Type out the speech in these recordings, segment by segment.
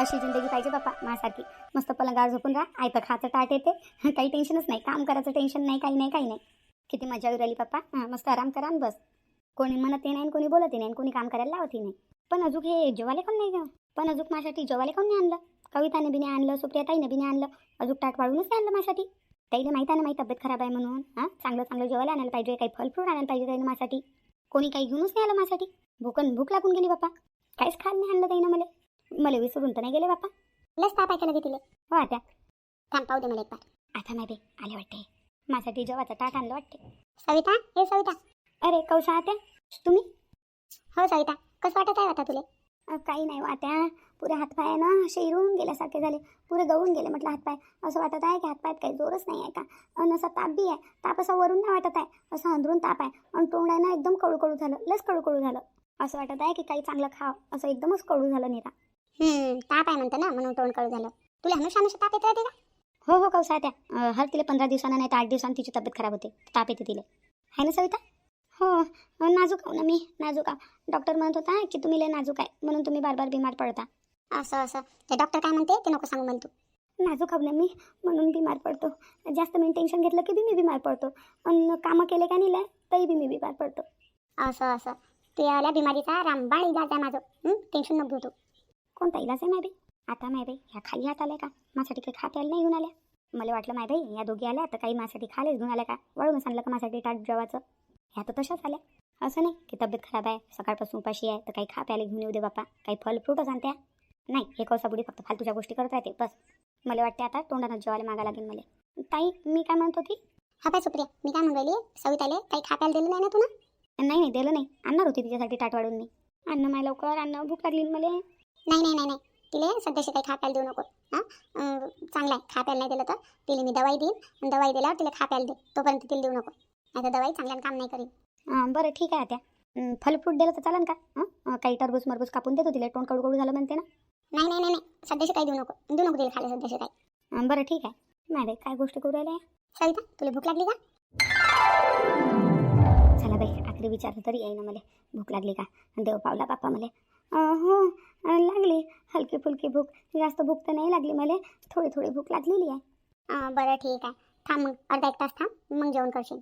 अशी जिंदगी पाहिजे बापा माझ्यासारखी. मस्त पलंगावर झोपून राहा, आयतं खायचं ताट येते, काही टेन्शनच नाही, काम करायचं टेन्शन नाही, काही नाही काही नाही. किती मजा येऊ राहिली पप्पा. मस्त आराम करा आणि बस. कोणी म्हणतही नाही, कोणी बोलतही नाही, कोणी काम करायला लावतही नाही. पण अजून हे जेवाले कोण नाही ग? पण अजून माझ्यासाठी जेवाले कोण नाही आणलं? कविताने बी नाही आणलं, सुप्रियाताईने बी नाही आणलं, अजून ताट वाढूनच नाही आणलं माझ्यासाठी. ताईला माहीत आहे ना माझी तब्येत खराब आहे म्हणून. चांगलं चांगलं जेवायला आणायला पाहिजे, काही फल फ्रूट आणायला पाहिजे ताईनं माझ्यासाठी. कोणी काही घेऊनच नाही आलं माझ्यासाठी. भूक लागून गेली बापा. काहीच खायला नाही आणलं ताईनं मला विसरून तर नाही गेले बापा. लस ताप ऐकायला तिले. हो आता थांब पाहू दे मला एक बार. आता नाही बे आले वाटते. माझ्यासाठी जेवाचं ताट आणलं वाटते. सविता, हे सविता. अरे कौशा आत्या तुम्ही? हो सविता, कसं वाटत आहे आता तुले? काही नाही आत्या, पुरे हातपाय ना असे इरून गेल्यासारखे झाले, पुरे गळून गेले म्हटलं हातपाय. असं वाटत आहे की हातपायात काही जोरच नाही आहे का. आणि असा ताप बी आहे. ताप असा वरून नाही वाटत आहे, असं अंदरून ताप आहे. आणि तोंड आहे ना एकदम कडू झालं, लस कडू झालं. असं वाटत आहे की काही चांगलं खाव, असं एकदमच कडू झालं निरा. ताप आहे म्हणतं ना, म्हणून तोंड कडू झालं. तुला हमेशा ताप येत राहते का? हो कौशा आत्या, हर तिला 15 दिवसांना नाही तर 8 दिवसांनी तिची तब्येत खराब होते, ताप येते तिला. आहे ना सविता? हो नाजूक आहो ना मी, नाजूक आहो. डॉक्टर म्हणत होता की तुम्ही लय नाजूक आहे म्हणून तुम्ही बार बिमार पडता. असं ते डॉक्टर काय म्हणते ते नको सांगू मला तू. नाजूक आहो ना मी म्हणून बिमार पडतो. जास्त मी टेन्शन घेतलं की बी मी बिमार पडतो, आणि कामं केले का नाही तरी बी मी बिमार पडतो. असं ते आल्या बिमारीचा रामबाण इलाज आहे माझं. टेन्शन नको घेऊ तू. कोणता इलाज आहे माय आता माय ह्या खाली हात आल्या का माझ्यासाठी काही खाप्याला नाही घेऊन आल्या? मला वाटलं माय या दोघी आल्या तर काही माझ्यासाठी खालेच घेऊन आल्या का, वळूनच आणलं का माझ्यासाठी ताट जेवाचं. ह्या तर तशाच आल्या. असं नाही की तब्येत खराब आहे, सकाळपासून उपाशी आहे तर काही खाप्याला घेऊन येऊ दे बापा, काही फल फ्रूटच आणत्या. नाही, हे कौसाबुडी फक्त फालतूच्या गोष्टी करत राहते बस. मला वाटते आता तोंडानं जेवायला मागा लागेल मला. ताई मी काय म्हणत होती? हा बाय सुप्रिया, मी काय म्हणून राहिली, सविताले काही खाप्याला दिलं नाही ना तू? नाही दिलं नाही. आणणार होती तिच्यासाठी ताट वाढून मी. अन्न माय लवकर, अन्न भूक लागली मला. नाही तिले सध्याशी काही खाप्याला देऊ नको. चांगलं आहे, खाप्याला नाही दिलं तर तिला मी दवाई देईन, दवाई दिल्यावर तिला खाप्याला दे, तोपर्यंत तिला देऊ नको. आता दवाई चांगल्यानं काम नाही करीन. बरं ठीक आहे त्या. फल फ्रूट दिलं तर चालेल का? काही टरबूज मरबूज कापून देतो तिला, तोंड कडू झालं म्हणते ना. नाही सध्याशी काही देऊ नको तिला खायला सध्याशी काही. बरं ठीक आहे. नाही काय गोष्ट करू राहिल्या सविता, तुला भूक लागली का? चला बाई, आखरी विचारलं तरी येईन मला भूक लागली का. देव पावला बाप्पा मला. हो लागली हलकी फुलकी भूक, जास्त भूक तर नाही लागली मला, थोडी भूक लागलेली आहे. बरं ठीक आहे, थांब मग अर्धा एक तास थांब, मग जेवण करशील.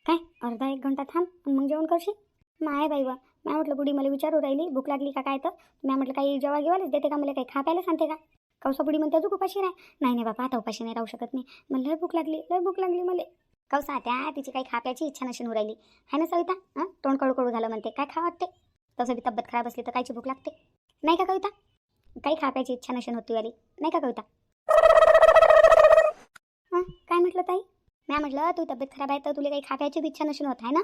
काय अर्धा एक घंटा थांब मग जेवण करशील? माय बाई वा, मी म्हटलं बुडी मला विचारू राहिली भूक लागली का काय, तर मी म्हटलं काही जेव्हा घेवायलाच देते का, मला काही खा प्यायला सांगते का? कौसा बुडी म्हणते अजून उपाशी नाही बाबा, आता उपाशी नाही राहू शकत मी. मला लय भूक लागली मला. कौसा त्या तिची काही खाप्याची इच्छा नसून राहिली आहे ना सविता. तोंड कडू झालं म्हणते, काय खा वाटते? तसं बी तब्येत खराब असली तर कायची भूक लागते नाही का कविता? काही खाप्याची इच्छा नसून होती वाली नाही का कविता? काय म्हटलं ताई? मी म्हटलं तू तब्येत खराब आहे तर तुला काही खाप्याची इच्छा नसून होत आहे ना?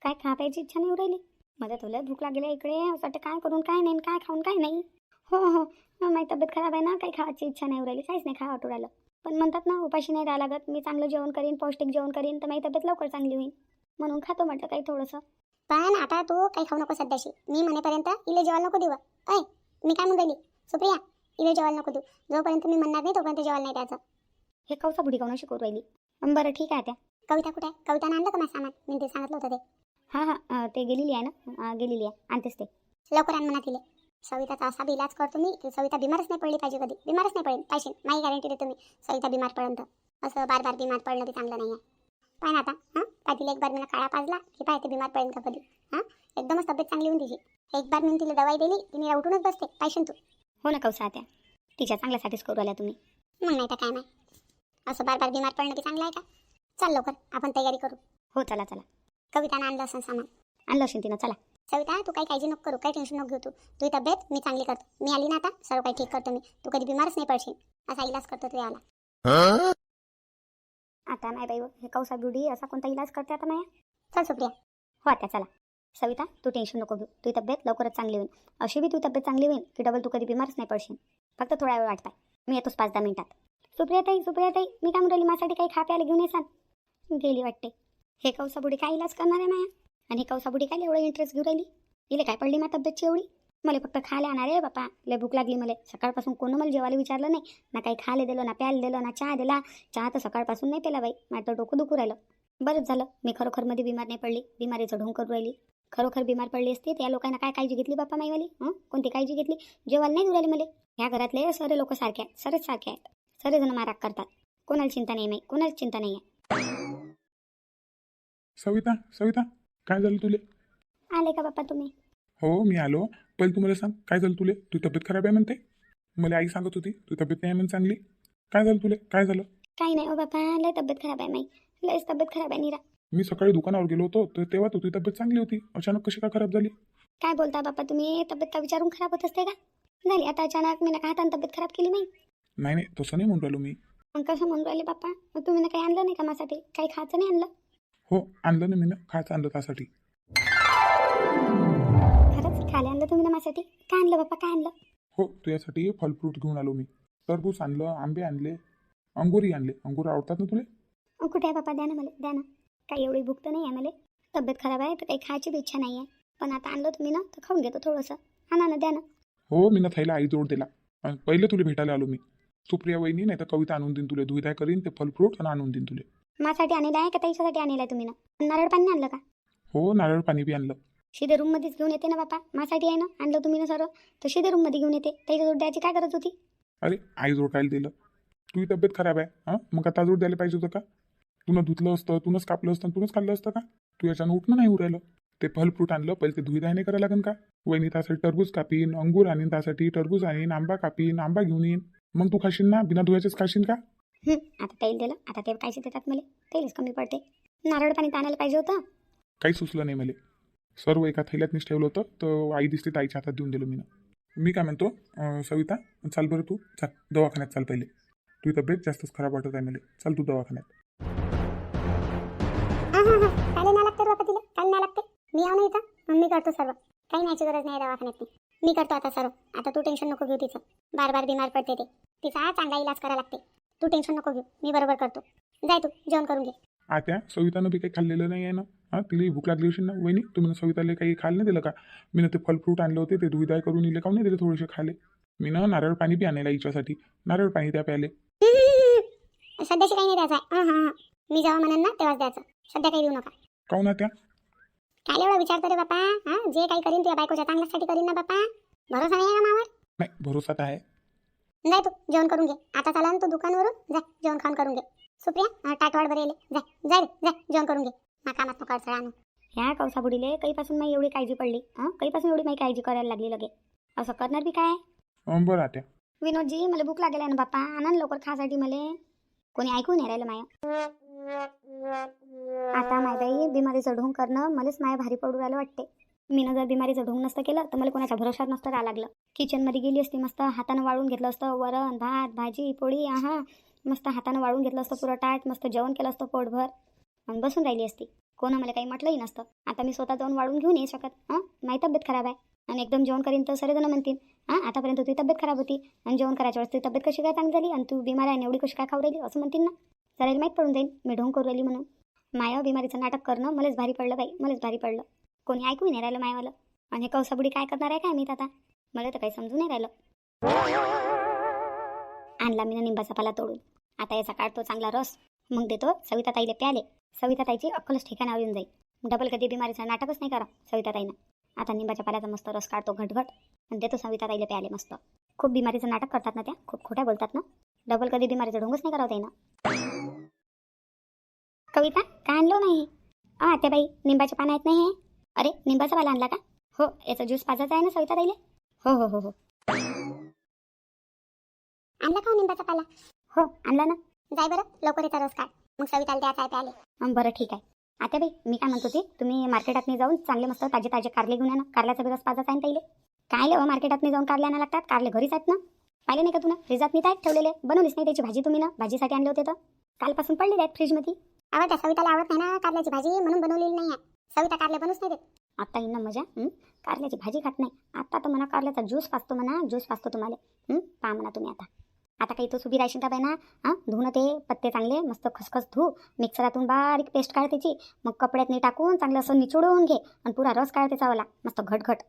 काय खाप्याची इच्छा नाही राहिली? मला तुला भूक लागली इकडे, असं वाटतं काय करून काय नाही, काय खाऊन काय नाही. हो माझी तब्येत खराब आहे ना, काही खायची इच्छा नाही राहिली, काहीच नाही खा वाटू राहिलं. पण म्हणतात ना उपाशी नाही राहा लागत, मी चांगलं जेवण करीन, पौष्टिक जेवण करीन तर माझी तब्येत लवकर चांगली होईल, म्हणून खातो म्हटलं काही थोडंसं. पण आता तू काही खाऊ नको सध्याशी, मी म्हणेपर्यंत इले जेवायला नको देऊ. ऐ मी काय म्हणून राहिली सुप्रिया, इले जेवायला नको देऊ, जोपर्यंत मी म्हणणार नाही तोपर्यंत जेवायला नाही द्यायचं. हे कौसा बुडी काऊन शिकवू राहिली? बरं ठीक आहे त्या. कविता कुठे आहे? कवितानं आणलं का माझं सामान? मी ते सांगितलं होतं ते. हां ते गेलेली आहे ना, गेलेली आहे, आणतेच ते. लवकर आण म्हणा तिले. सविताचा असा बी इलाज करतो मी की सविता बिमारच नाही पडली पाहिजे, कधी बिमारच नाही पडेल पाहिजे, माझी गॅरंटी देतो मी. सविता बिमार पडंत असं बार बिमार पडणं ते चांगलं नाही आहे. पाय ना आता काय तिला एक बार मला काळा पाजला की पाय ते बिमार पडेल का कधी. एकदमच तब्येत चांगली होऊन तिची. एक बार मी तिला दवाई दिली की मी उठूनच बसते, पाहिजे तू. हो ना कौसा त्या, तिच्या चांगल्यासाठीच करू आल्या तुम्ही. मग नाही तर काय नाही, असं बार बिमार पडणं ते चांगलं आहे का? चल लवकर आपण तयारी करू. हो चला. कवितानं आणलं असं सामान. आणलं असेल तिनं, चला. सविता तू काही काळजी नको करू, काही टेन्शन नको घेऊ तू. तुझी तब्येत मी चांगली करतो. मी आली ना आता सर्व काही ठीक करतो मी. तू कधी बिमारच नाही पडशील, असा इलाज करतो तू याला. आता नाही बाई, हे कौसा बुडी असा कोणता इलाज करते आता माया? चल सुप्रिया. हो आता चला. सविता तू टेन्शन नको घेऊ, तुझी तब्येत लवकरच चांगली होईल. अशी बी तू तब्येत चांगली होईल की डबल तू कधी बिमारच नाही पडशील. फक्त थोडा वेळ वाटता, मी येतोच 5-10 मिनिटात. सुप्रियाताई मी काय म्हणून माझ्यासाठी काही खा प्यायला घेऊन येसान? गेली वाटते. हे कौसा बुडी काय इलाज करणार आहे माया? आणि हे कौसा बुडी काय एवढं इंटरेस्ट घेऊ राहिली? इले काय पडली माझ्या तब्येतची एवढी? मला फक्त खायला आणणार आहे बापा, लय भूक लागली मला. सकाळपासून कोण मला जेवायला विचारलं नाही ना, काही खायला दिलं ना, प्यायला दिलं ना, चहा दिला. चहा तर सकाळपासून नाही पेला बाई, माझं तर डोकं दुखू राहिलं. बरंच झालं मी खरोखर मध्ये बिमार नाही पडली, बिमारीचं ढोंग करू राहिली. खरोखर बिमार पडली असती त्या लोकांना काय काळजी घेतली बाप्पा माईवाली? कोणती काळजी घेतली? जेवायला नाही उराले मला. ह्या घरातले सारे लोक सारखे आहेत, सरेच सारखे आहेत. सगळेजण माराक करतात. कोणाला चिंता नाही माई, कोणाला चिंता नाही आहे. सविता सविता, काय झालं तुले? आले का बाप्पा तुम्ही? हो मी आलो. पहिले तू मला सांग काय झालं तुले? तू तब्येत खराब आहे म्हणते. मला आई सांगत होती तू तब्येत नाही आहे म्हणून चांगली. काय झालं तुले? काय झालं? काही नाही हो बाप्पा, लय तब्येत खराब आहे माई, लयच तब्येत खराब आहे निरा. मी सकाळी दुकानावर गेलो होतो तर तेव्हा तुझी तब्येत चांगली होती. अचानक कशी का खराब झाली? काय बोलता बाप्पा तुम्ही? तब्येत का विचारून खराब होत असते का? झाली आता अचानक, मी का हाताने तब्येत खराब केली नाही. नाही नाही, तसं नाही म्हणून राहिलो मी. मग कसं म्हणून राहिले बाप्पा? मग तुम्ही ना काही आणलं नाही का माझ्यासाठी? काही खायचं नाही आणलं? हो आणलं ना मी ना, खायचं आणलं त्यासाठी. खरंच खायला आणलं तुम्ही ना माझ्यासाठी? काय आणलं बाप्पा, काय आणलं? हो तुझ्यासाठी फल फ्रूट घेऊन आलो मी. टरबूज आणलं, आंबे आणले, अंगुरी आणले. अंगूर आवडतात ना तुले? कुठे आहे बाप्पा? द्या ना मला, द्या ना. काही एवढी भूक तर नाही आहे मला. तब्येत खराब आहे तर काही खायची बी इच्छा नाही आहे. पण आता आणलं तुम्ही ना तर खाऊन घेतो थोडंसं. आणा ना, द्या ना. हो मी ना थैला आई जोड दिला. आणि पहिले तुला भेटायला आलो मी. सुप्रिया वहिनी नाही तर कविता आणून देईन तुले. धुईधाय करीन ते फल फ्रूट आणि आणून देईन तुले. माझ्यासाठी आणलेलं आहे का ताईच्यासाठी आणलेलं आहे तुम्ही ना? नारळ पाणी आणलं का? हो नारळ पाणी बी आणलं. शिदे रूममध्येच घेऊन येते ना बाप्पा. माझ्यासाठी आहे ना आणलं तुम्ही ना सर्व, तर शिदे रूममध्ये घेऊन येते. त्याच्याजवळ द्यायची काय गरज होती? अरे आई जोड काय दिलं? तुझी तब्येत खराब आहे हां, मग आता जोड द्यायला पाहिजे होतं का? तुनं धुतलं असतं, तुनंच कापलं असतं, तुनंच खाल्लं असतं का? तू याच्यानं उठणं नाही उरायलं. ते फल फ्रूट आणलं, पहिले ते धुईधाय नाही करायला लागेल का? वहिनी त्यासाठी टरबूज कापीन, अंगूर आणीन, त्यासाठी टरबूज आणीन, आंबा कापीन, आंबा घेऊन येईन. मग तू खाशील ना? बिना धुयाचेच खाशील का? आता तेल दिलं, आता ते कायचे देतात मला? तेलच कमी पडते. नारळ पाणी तर आणायला पाहिजे होतं. काही सुचलं नाही मला. सर्व एका थैल्यातनीच ठेवलं होतं तर आई दिसली तर आईच्या हातात देऊन दिलं मी ना. मी काय म्हणतो सविता, चाल बरं तू, चाल दवाखान्यात चाल पहिले. तुझी तब्येत जास्तच खराब वाटत आहे मला. चाल तू दवाखान्यात. काल नाही लागते बाबा तिला, काल नाही लागते. मी आव नाही इथं, मी करतो सर्व. काही न्यायची गरज नाही दवाखान्यात. मी करतो आता सर्व. आता तू टेन्शन नको घेऊ तिचं. बार बार बिमार पडते ते. तिचा चांगला इलाज करायला लागते. तू टेन्शन नको घेऊ, मी बरोबर करतो. जाय तू जेवण करून घे. आत्या सवितानं बी काही खाल्लेलं नाही आहे ना? हां तिला भूक लागली असेल ना वहिनी. तुम्ही सविताला काही खायला नाही दिलं का? मी ना ते फल फ्रूट आणले होते ते धुईधाय करून इले काऊन नाही दिले थोडेसे खाले. मी ना नारळ पाणी बी आणायला हिच्यासाठी. नारळ पाणी त्या प्याले. सध्याशी काही नाही द्यायचं. हां मी जेव्हा म्हणेन ना तेव्हाच द्यायचं. सध्या काही देऊ नका. काऊन आत्या? काय एवढं विचारतो रे बापा? हां जे काही करीन तुझ्या बायकोच्या चांगल्यासाठी करीन ना बापा. भरोसा नाही आहे का मावर? नाही भरोसा तर आहे. जाय तू जेवण करून घे. आता चला ना तू दुकानवरून. जा जेवण खाऊन करून घे. सुप्रिया टाटवाड बरे जा जा रे जा जेवण करून घे. मा कामात नको अडचण आणू. ह्या कवसा बुडीले काहीपासून माझी एवढी काळजी पडली. काहीपासून एवढी माझी काळजी करायला लागली लगे. असं करणार बी काय? बरं आत्या. विनोदजी मला भूक लागेल आहे ना बाप्पा, आणा ना लवकर खासाठी मला. कोणी ऐकून नाही राहिलं माया. आता माय बाई बिमारीचं ढोंग करणं मलाच माया भारी पडू राहिलं वाटते. मी जर बिमारीचं ढोंग नसतं केलं तर मला कोणाच्या भरोशावर नसतं राहा लागलं. किचनमध्ये गेली असती, मस्त हातानं वाळून घेतलं असतं वरण भात भाजी पोळी. मस्त हातानं वाळून घेतलं असतं पुरं ताट, मस्त जेवण केलं असतं पोटभर आणि बसून राहिली असती. कोणा मला काही म्हटलंही नसतं. आता मी स्वतः जाऊन वाळून घेऊन येऊ शकत. माझी तब्येत खराब आहे आणि एकदम जेवण करीन तर सगळेजण म्हणतील आतापर्यंत तुझी तब्येत खराब होती आणि जेवण करायच्या वेळेस तुझी तब्येत कशी काय चांगली झाली आणि तू बिमार आहे एवढी कशी काय खाऊ राहिली असं म्हणतील ना. सगळ्याला माहीत पडून जाईल मी ढोंग करू राहिली म्हणून. माया बिमारीचं नाटक करणं मलाच भारी पडलं बाई, मलाच भारी पडलं. कोणी ऐकून नाही राहिलं मायावालं. आणि हे कवसाबुडी काय करणार आहे काय मी आता? मला तर काही समजून नाही राहिलं. आणला मी निंबाचा पाला तोडून. आता याचा काढतो चांगला रस, मग देतो सविता ताईला प्याले. सविता ताईची अक्कलच ठिकाणावर येऊन जाईल. डबल कधी बिमारीचं नाटकच नाही करा सविता ताईनं. आता निंबाच्या पाल्याचा मस्त रस काढतो घटघट आणि देतो सविता ताईला प्याले मस्त. खूप बिमारीचं नाटक करतात ना त्या, खूप खोट्या बोलतात ना. डबल कधी बिमारीचं ढोंगच नाही करावं ताईनं. कविता काय आणलो नाही? त्या बाई निंबाचे पानं आहेत नाही हे. अरे निंबाचा पाला आणला का? हो याचा ज्यूस पाजायचा आहे ना सविता ताईले. हो हो हो हो आणला का निंबाचा पाला? हो आणला ना. जाय बरं लवकर येता रस काढ, मग सविताला द्यायचा आहे प्याले. बरं ठीक आहे. आता बाई मी काय म्हणत होती, तुम्ही मार्केटातनी जाऊन चांगले मस्त ताजे ताजे कारले घेऊन या ना. कारल्याचा बी रस पाजायचा आहे ताईले. काय लेवा मार्केटातनी जाऊन कारले आणायला लागतात? कारले घरीच आहेत ना. पाहिले नाही का तुला फ्रीजात नाही आहेत ठेवलेले? बनवलीच नाही त्याची भाजी तुम्ही ना. भाजीसाठी आणले होते तर कालपासून पडलेले आहेत फ्रीजमध्ये. त्या सविताला आवडत नाही ना कारल्याची भाजी म्हणून बनवलेली नाही आहे. सविता कारले बनूच नाही देत. आता येईन ना मजा. कारल्याची भाजी खात नाही. आता तर म्हणा कारल्याचा ज्यूस पाचतो म्हणा, ज्यूस पाचतो तुम्हाला. पहा म्हणा तुम्ही आता. आता काही तो सुबी राहशील का बाई ना. धुवून ते पत्ते चांगले मस्त खसखस धू, मिक्सरातून बारीक पेस्ट काढ त्याची, मग कपड्यातनी टाकून चांगलं असं निचोडून घे आणि पुरा रस काढ त्याचा वाला मस्त घटघट.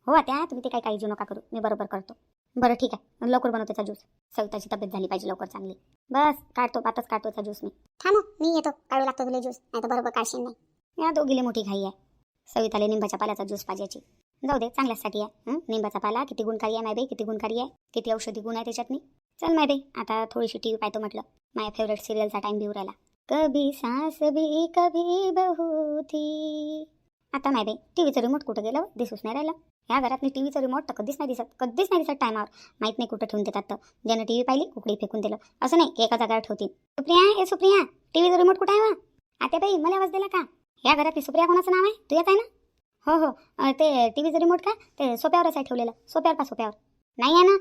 हो आता तुम्ही ते काही काळजी नका करू, मी बरोबर करतो. बरं ठीक आहे, लवकर बनव त्याचा ज्यूस. सविताची तब्येत झाली पाहिजे लवकर चांगली. बस काढतो आताच काढतो त्याचा ज्यूस मी. थांब मी येतो, काढू लागतो तुला ज्यूस, नाही तर बरोबर काढशील नाही. या दोघीले मोठी घाई आहे. सविताला निंबाच्या पाल्याचा ज्यूस पाहिजे. जाऊ दे, चांगल्यासाठी आहे. निंबाचा पाला किती गुणकारी आहे मायबाई, किती गुणकारी आहे, किती औषधी गुण आहे त्याच्यातनी. चल मायबाई, आता थोडीशी टी व्ही पाहतो म्हटलं. माझ्या फेवरेट सिरियलचा टाईम बी उरायला. कभी सास भी कभी बहू थी. आता मायबाई टीव्हीचं रिमोट कुठं गेलं दिसूच नाही राहिलं. ह्या घरात टीव्हीचं रिमोट तर कधीच नाही दिसत टायमावर. माहीत नाही कुठं ठेवून देतात. तर ज्यानं टीव्ही पाहिली कुकडी फेकून दिलं. असं नाही की एका जागेवर ठेवतील. सुप्रिया टीव्हीचं रिमोट कुठं आहे वा? आता बाई मला आवाज दिला का? ह्या घरातली सुप्रिया कोणाचं नाव आहे? तू येत आहे ना? हो ते टीव्हीचं रिमोट का ते सोप्यावरच आहे ठेवलेलं. सोप्यावर नाही आहे ना.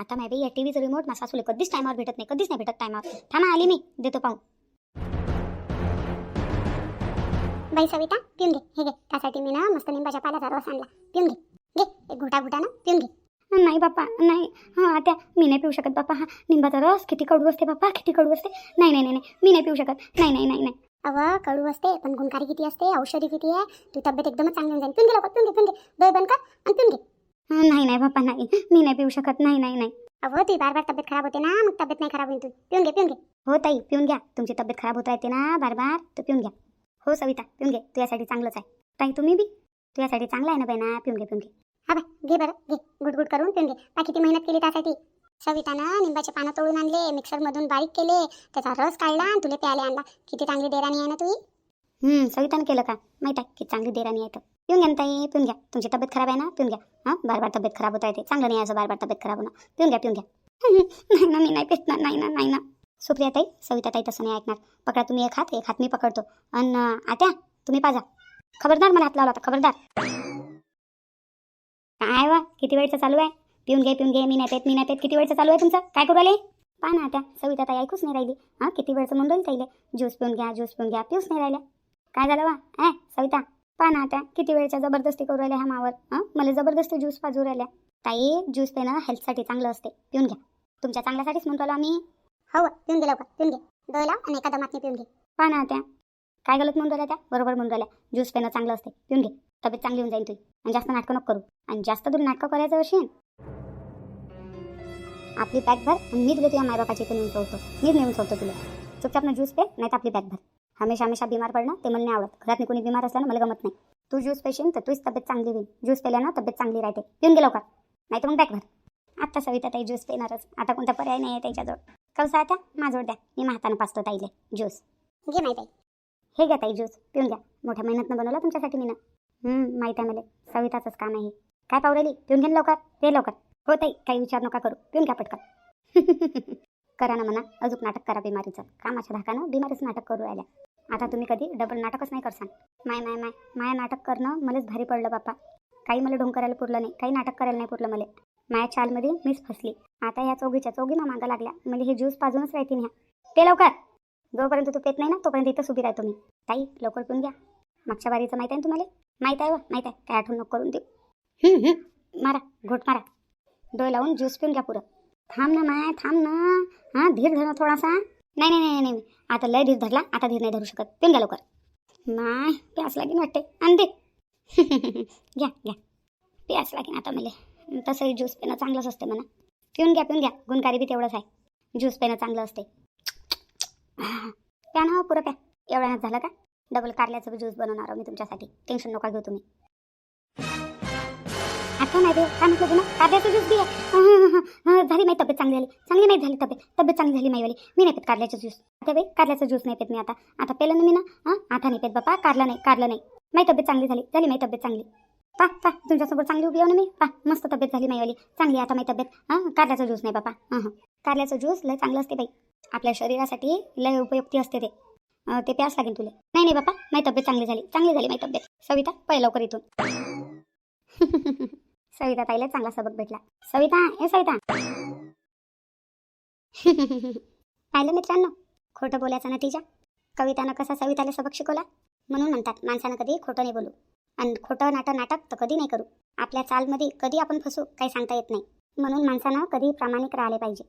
आता मायबाई या टीव्हीचं रिमोट माझ्या सासूला कधीच टायमावर भेटत नाही, कधीच नाही भेटत टायमावर. थांबा आली मी, देतो पाहून. बाई सविता पिऊन घे, हे घे. त्यासाठी मी ना मस्त निंबाच्या पाल्याचा रस आणला. पिऊन घे, घे एक घोटा ना पिऊन घे. नाही बाप्पा नाही. आता मी नाही पिऊ शकत बाप्पा. हा निंबाचा रस किती कडू असते बाप्पा, किती कडू असते. नाही मी नाही पिऊ शकत. नाही. अव कडू असते पण गुणकारी किती असते, औषधी किती आहे. तू तब्येत एकदमच चांगली होऊन जाईल. पिऊन घे लवकर, पिऊन घे. डोळे बंद कर आणि पिऊन घे. नाही बाप्पा नाही, मी नाही पिऊ शकत. नाही. अहो ती बार तब्येत खराब होते ना, मग तब्येत नाही खराब होईल. तू पिऊन घे. हो ताई पिऊन घ्या. तुमची तब्येत खराब होत राहते ना बार तर पिऊन घ्या. हो सविता पिऊन घे, तुझ्यासाठी चांगलंच आहे. ताई तुम्ही बी तुझ्यासाठी चांगलं आहे ना बाई ना. पिऊन घे. हा बाय घे बरं, घे गुडगुड करून पिऊन घे. किती मेहनत केली त्यासाठी. सवितानं निंबाचे पानं तोडून आणले, मिक्सरमधून बारीक केले, त्याचा रस काढला आणि तुला प्यायला आणला. किती चांगली देराणी आहे ना तुझी. सवितानं केलं का? माहीत आहे किती चांगली देराणी आहे. तर पिऊन घ्या ना ताई, पिऊन घ्या. तुमची तब्येत खराब आहे ना, पिऊन घ्या. बार तब्येत खराब होत राहते, चांगलं नाही असं बार तब्येत खराब होणं. पिऊन घ्या. नाही ना, मी नाही पित ना. नाही ना. सुप्रिया ताई, सविता ताई तसं नाही ऐकणार. पकडा तुम्ही एक हात मी पकडतो. अन आत्या तुम्ही पाजा. खबरदार मला हात लावला तर खबरदार. काय वा किती वेळचं चालू आहे? पिऊन घे. मी नाही पेत. किती वेळचं चालू आहे तुमचं? काय करू आले? पहा ना आत्या, सविता ताई ऐकूच नाही राहिली. किती वेळचं म्हणून राहिली ताईले ज्यूस पिऊन घ्या. पिऊच नाही राहिल्या. काय झालं वा सविता? पहा ना आत्या, किती वेळच्या जबरदस्ती करू राहिल्या ह्या मावर. मला जबरदस्ती ज्यूस पाजू राहिल्या. ताई ज्यूस पिणं हेल्थसाठी चांगलं असते. पिऊन घ्या. तुमच्या चांगल्यासाठीच म्हणतो आम्ही. हो पिऊन घे लवकर, पिऊन घे. डोळे लाव आणि एका दमातने पिऊन घे. पहा ना आत्या, काय गलत म्हणून राहिल्या त्या? बरोबर म्हणून राहिल्या. ज्यूस पिणं चांगलं असते. पिऊन घे. तब्येत चांगली होऊन जाईल तुझी. आणि जास्त नाटकं नको करू. आणि जास्त दूर नाटकं करायचं असेल आपली बॅग भर आणि मी तुला तुझ्या मायबापाची इथं नेऊन सोडतो. मीच नेऊन सोडतो तुला. चुपचाप ना ज्यूस पे, नाही तर आपली बॅग भर. हमेशा बिमार पडणं ते मला नाही आवडत. घरात कोणी बिमार असल्यानं मला गमत नाही. तू ज्यूस पेशील तर तुझीच तब्येत चांगली होईल. ज्यूस पेल्यानं तब्येत चांगली राहते. पिऊन घे लवकर, नाही तर मग बॅग भर. आत्ता सविता ताई ज्यूस पेणारच. आता कोणता पर्याय नाही आहे त्याच्याजवळ. कसा आता माझ्याजवळ द्या, मी हातानं पाचतो ताईले ज्यूस. घे माहिती आहे. हे घ्या ताई ज्यूस, पिऊन घ्या. मोठ्या मेहनतनं बनवला तुमच्यासाठी मी ना. माहीत आहे मला, सविताचंच काम आहे. काय पावरेली? पिऊन घे लवकर, पे लवकर. हो ताई, काही विचार नका करू. पिऊन घ्या पटकन. करा ना म्हणा, अजून नाटक करा बिमारीचं. कामाच्या धाकानं बिमारीच नाटक करू राहिल्या. आता तुम्ही कधी डबल नाटकच नाही करसान. माया नाटक करणं मलाच भारी पडलं बाप्पा. काही मला ढोंग करायला पुरलं नाही, काही नाटक करायला नाही पुरलं मला. माया चालमध्ये मीच फसली. आता ह्या चौघी मागं लागल्या. म्हणजे हे ज्यूस पाजूनच राहतील ह्या. ते लवकर. जोपर्यंत तू पेत नाही ना तोपर्यंत इथंच उभी राहतो मी. ताई लवकर पिऊन घ्या. मागच्या बारीचं माहीत आहे तुम्हाला? माहीत आहे. काय आठवण नको करून देऊ. मारा घोट मारा. डोळे लावून ज्यूस पिऊन घ्या पुरं. थांब ना. धीर धर थोडासा. नाही. आता लय धीर धरला, आता धीर नाही धरू शकत. पिऊन घ्या लवकर. नाही प्यास लागेन वाटते. आण दे. घ्या प्यास लागेन आता मला. तसंही ज्यूस पिणं चांगलंच असते म्हणा. पिऊन घ्या. गुणकारी बी तेवढंच आहे. ज्यूस पिणं चांगलं असते. प्या ना पुरं प्या. एवढ्यानं झालं का? डबल कारल्याचं ज्यूस बनवणार मी तुमच्यासाठी. टेन्शन नका घेऊ तुम्ही. आता नाही काय म्हटलं तुला? कारल्याचं ज्यूस घे. झाली माझी तब्येत चांगली झाली. तब्येत चांगली झाली माईवाली. मी नाही पेत कारल्याचं ज्यूस. आता बाई कारल्याचं ज्यूस नाही पेत मी आता. आता पेलं ना मी ना. आता नाही पेत बापा. कारलं नाही. माझी तब्येत चांगली झाली. माझी तब्येत चांगली. पा तुमच्यासोबत चांगली उभी आहे ना मी. मस्त तब्येत झाली माईवाली. चांगली आता माझी तब्येत. कारल्याचं ज्यूस नाही बापा. कारल्याचं ज्यूस लय चांगलं असते बाई. आपल्या शरीरासाठी लय उपयुक्ती असते ते. ते प्यास लागेल तुला. नाही बापा, माझी तब्येत चांगली झाली माझी तब्येत. सविता पै लवकर इथून. सविता ताईला चांगला सबक भेटला. सविता पाहिलं मित्रांनो, खोटं बोलायचा नतीजा. कवितानं कसा सविताला सबक शिकवला. म्हणून म्हणतात माणसानं कधी खोटं नाही बोलू. आणि खोटं नाटक तर कधी नाही करू. आपल्या चालमध्ये कधी आपण फसू काही सांगता येत नाही. म्हणून माणसानं कधी प्रामाणिक राहिले पाहिजे.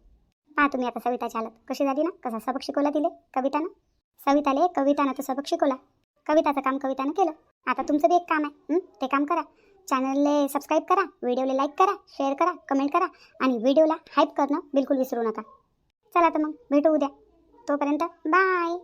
पहा तुम्ही आता सविताची हालत कशी झाली ना. कसा सबक शिकवला तिले कवितानं. सविताले कवितानं तर सबक शिकवला. कविताचं काम कवितानं केलं. आता तुमचं बी एक काम आहे. ते काम करा. चॅनलले सबस्क्राईब करा, व्हिडिओला लाईक करा, शेअर करा, कमेंट करा आणि व्हिडिओला हाईप करणं बिलकुल विसरू नका. चला तर मग भेटू उद्या. तोपर्यंत बाय.